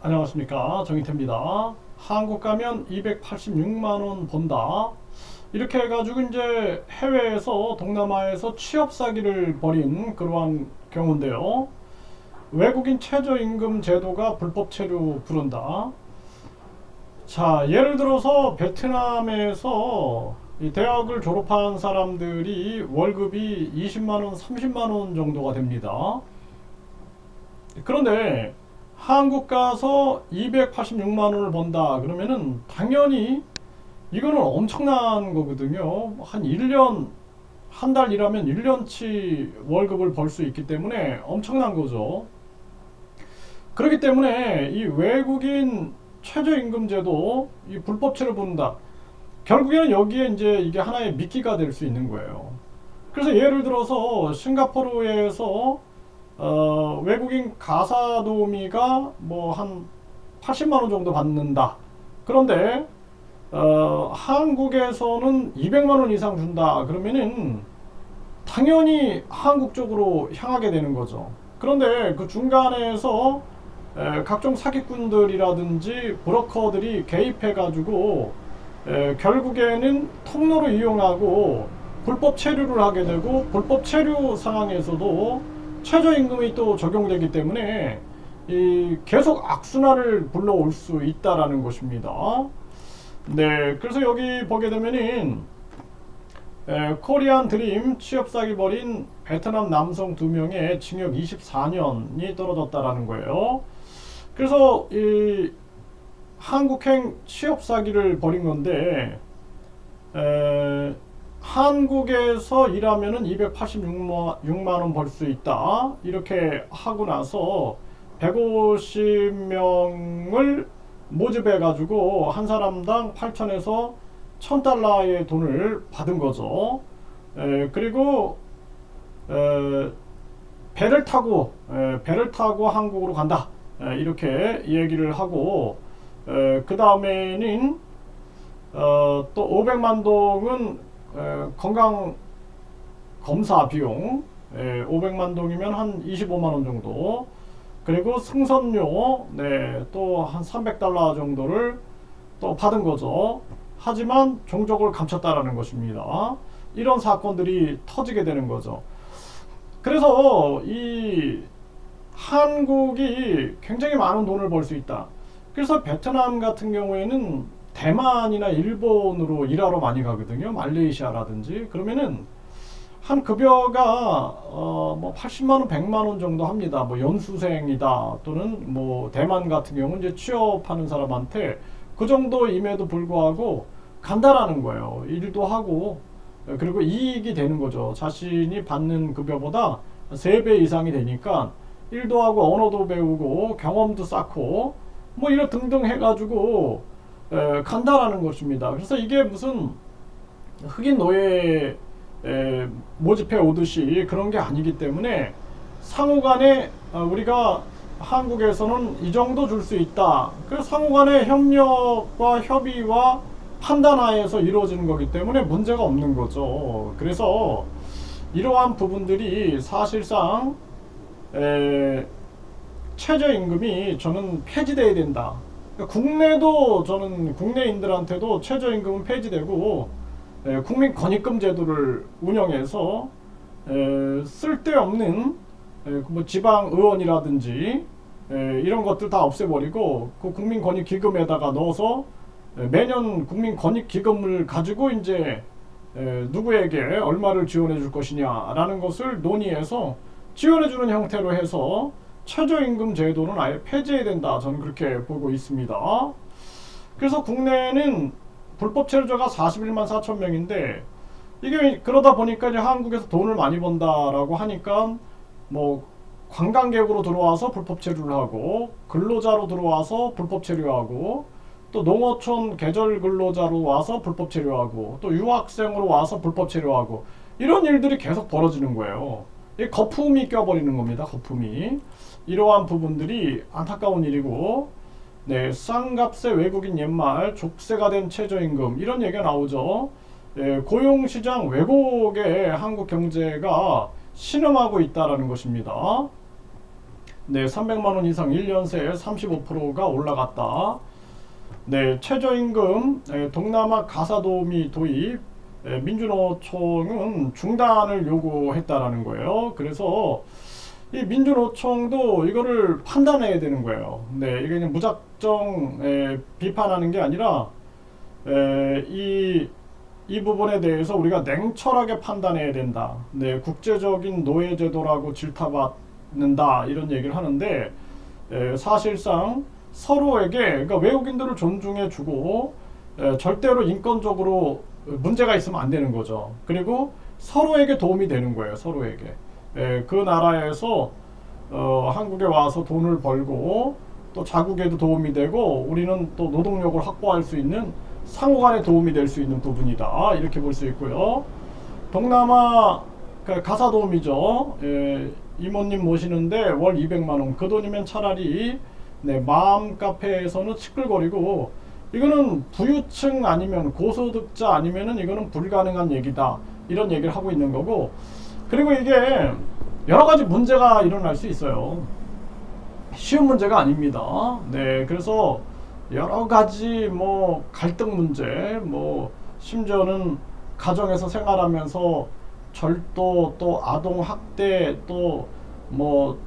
안녕하십니까, 정희태입니다. 한국 가면 286만원 번다, 이렇게 해가지고 이제 해외에서, 동남아에서 취업 사기를 벌인 그러한 경우인데요. 외국인 최저임금 제도가 불법 체류 부른다. 자, 예를 들어서 베트남에서 이 대학을 졸업한 사람들이 월급이 20만원, 30만원 정도가 됩니다. 그런데 한국 가서 286만 원을 번다 그러면은 당연히 이거는 엄청난 거거든요. 한 1년, 한 달 일하면 1년치 월급을 벌 수 있기 때문에 엄청난 거죠. 그렇기 때문에 이 외국인 최저임금제도 이 불법체를 본다. 결국에는 여기에 이제 이게 하나의 미끼가 될 수 있는 거예요. 그래서 예를 들어서 싱가포르에서 외국인 가사 도우미가 뭐 한 80만 원 정도 받는다. 그런데 한국에서는 200만 원 이상 준다. 그러면은 당연히 한국 쪽으로 향하게 되는 거죠. 그런데 그 중간에서 각종 사기꾼들이라든지 브로커들이 개입해가지고 결국에는 통로를 이용하고 불법 체류를 하게 되고, 불법 체류 상황에서도 최저임금이 또 적용되기 때문에 이 계속 악순환을 불러올 수 있다라는 것입니다. 네, 그래서 여기 보게 되면은 코리안 드림 취업 사기 벌인 베트남 남성 2명의 징역 24년이 떨어졌다라는 거예요. 그래서 이 한국행 취업 사기를 벌인 건데, 한국에서 일하면은 286만 원 벌 수 있다. 이렇게 하고 나서 150명을 모집해 가지고 한 사람당 8천에서 1000달러의 돈을 받은 거죠. 그리고 배를 타고 한국으로 간다. 이렇게 얘기를 하고, 그 다음에는 또 500만 동은 건강 검사 비용, 500만 동이면 한 25만 원 정도, 그리고 승선료, 네, 또 한 300달러 정도를 또 받은 거죠. 하지만 종족을 감췄다라는 것입니다. 이런 사건들이 터지게 되는 거죠. 그래서 이 한국이 굉장히 많은 돈을 벌 수 있다. 그래서 베트남 같은 경우에는 대만이나 일본으로 일하러 많이 가거든요. 말레이시아라든지. 그러면은 한 급여가 뭐 80만 원, 100만 원 정도 합니다. 뭐 연수생이다, 또는 뭐 대만 같은 경우는 이제 취업하는 사람한테 그 정도임에도 불구하고 간다라는 거예요. 일도 하고, 그리고 이익이 되는 거죠. 자신이 받는 급여보다 3배 이상이 되니까 일도 하고 언어도 배우고 경험도 쌓고 뭐 이런 등등 해가지고 간다라는 것입니다. 그래서 이게 무슨 흑인 노예 모집해 오듯이 그런 게 아니기 때문에 상호간에 우리가 한국에서는 이 정도 줄 수 있다. 그 상호간의 협력과 협의와 판단하에서 이루어지는 거기 때문에 문제가 없는 거죠. 그래서 이러한 부분들이 사실상 최저임금이 저는 폐지돼야 된다. 그러니까 국내도, 저는 국내인들한테도 최저임금은 폐지되고 국민 권익금 제도를 운영해서 쓸데없는 뭐 지방 의원이라든지 이런 것들 다 없애버리고 그 국민 권익 기금에다가 넣어서 매년 국민 권익 기금을 가지고 이제 누구에게 얼마를 지원해 줄 것이냐라는 것을 논의해서 지원해 주는 형태로 해서 최저임금 제도는 아예 폐지해야 된다. 저는 그렇게 보고 있습니다. 그래서 국내는 불법 체류자가 41만 4천 명인데, 이게 그러다 보니까 이제 한국에서 돈을 많이 번다라고 하니까 뭐 관광객으로 들어와서 불법 체류를 하고, 근로자로 들어와서 불법 체류하고, 또 농어촌 계절 근로자로 와서 불법 체류하고, 또 유학생으로 와서 불법 체류하고, 이런 일들이 계속 벌어지는 거예요. 이 거품이 껴버리는 겁니다. 거품이. 이러한 부분들이 안타까운 일이고, 네, 싼값의 외국인 옛말, 족쇄가 된 최저임금, 이런 얘기가 나오죠. 고용시장 왜곡에 한국 경제가 신음하고 있다라는 것입니다. 네, 300만 원 이상 1년 새에 35%가 올라갔다. 네, 최저임금 동남아 가사도우미 도입 민주노총은 중단을 요구했다라는 거예요. 그래서 이 민주노총도 이거를 판단해야 되는 거예요. 네, 이게 그냥 무작정 비판하는 게 아니라 이 부분에 대해서 우리가 냉철하게 판단해야 된다. 네, 국제적인 노예제도라고 질타받는다 이런 얘기를 하는데 사실상 서로에게 그러니까 외국인들을 존중해주고 절대로 인권적으로 문제가 있으면 안 되는 거죠. 그리고 서로에게 도움이 되는 거예요. 서로에게 그 나라에서 한국에 와서 돈을 벌고 또 자국에도 도움이 되고 우리는 또 노동력을 확보할 수 있는 상호간에 도움이 될 수 있는 부분이다 이렇게 볼 수 있고요. 동남아 가사도우미죠. 이모님 모시는데 월 200만 원 그 돈이면 차라리 네, 마음 카페에서는 시끌거리고 이거는 부유층 아니면 고소득자 아니면은 이거는 불가능한 얘기다 이런 얘기를 하고 있는 거고 그리고 이게 여러 가지 문제가 일어날 수 있어요. 쉬운 문제가 아닙니다. 네, 그래서 여러 가지 뭐 갈등 문제, 뭐 심지어는 가정에서 생활하면서 절도, 또 아동 학대, 또 뭐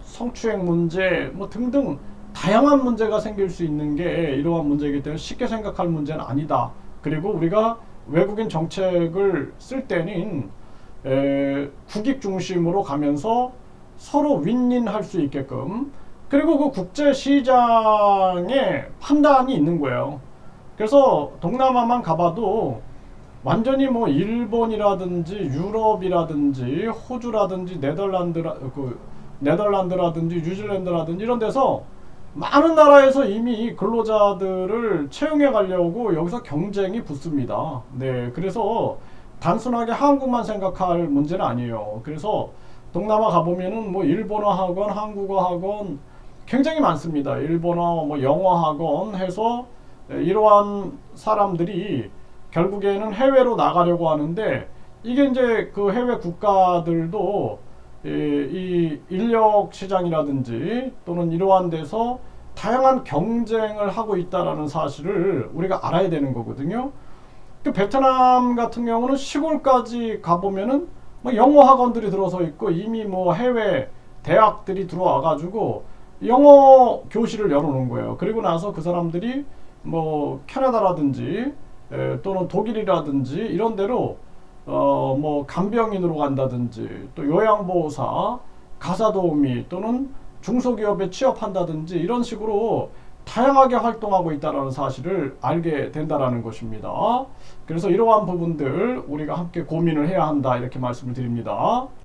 성추행 문제, 뭐 등등 다양한 문제가 생길 수 있는 게 이러한 문제이기 때문에 쉽게 생각할 문제는 아니다. 그리고 우리가 외국인 정책을 쓸 때는 국익 중심으로 가면서 서로 윈윈할 수 있게끔 그리고 그 국제 시장에 판단이 있는 거예요. 그래서 동남아만 가봐도 완전히 뭐 일본이라든지 유럽이라든지 호주라든지 네덜란드라든지 뉴질랜드라든지 이런 데서 많은 나라에서 이미 근로자들을 채용해 가려고 여기서 경쟁이 붙습니다. 네, 그래서 단순하게 한국만 생각할 문제는 아니에요. 그래서 동남아 가보면은 뭐 일본어 학원, 한국어 학원 굉장히 많습니다. 일본어, 뭐 영어 학원 해서 이러한 사람들이 결국에는 해외로 나가려고 하는데 이게 이제 그 해외 국가들도 이 인력 시장이라든지 또는 이러한 데서 다양한 경쟁을 하고 있다라는 사실을 우리가 알아야 되는 거거든요. 그 베트남 같은 경우는 시골까지 가보면은 뭐 영어 학원들이 들어서 있고 이미 뭐 해외 대학들이 들어와 가지고 영어 교실을 열어놓은 거예요. 그리고 나서 그 사람들이 뭐 캐나다라든지 또는 독일이라든지 이런 데로 뭐 간병인으로 간다든지 또 요양보호사, 가사도우미 또는 중소기업에 취업한다든지 이런 식으로 다양하게 활동하고 있다는 사실을 알게 된다는 것입니다. 그래서 이러한 부분들 우리가 함께 고민을 해야 한다 이렇게 말씀을 드립니다.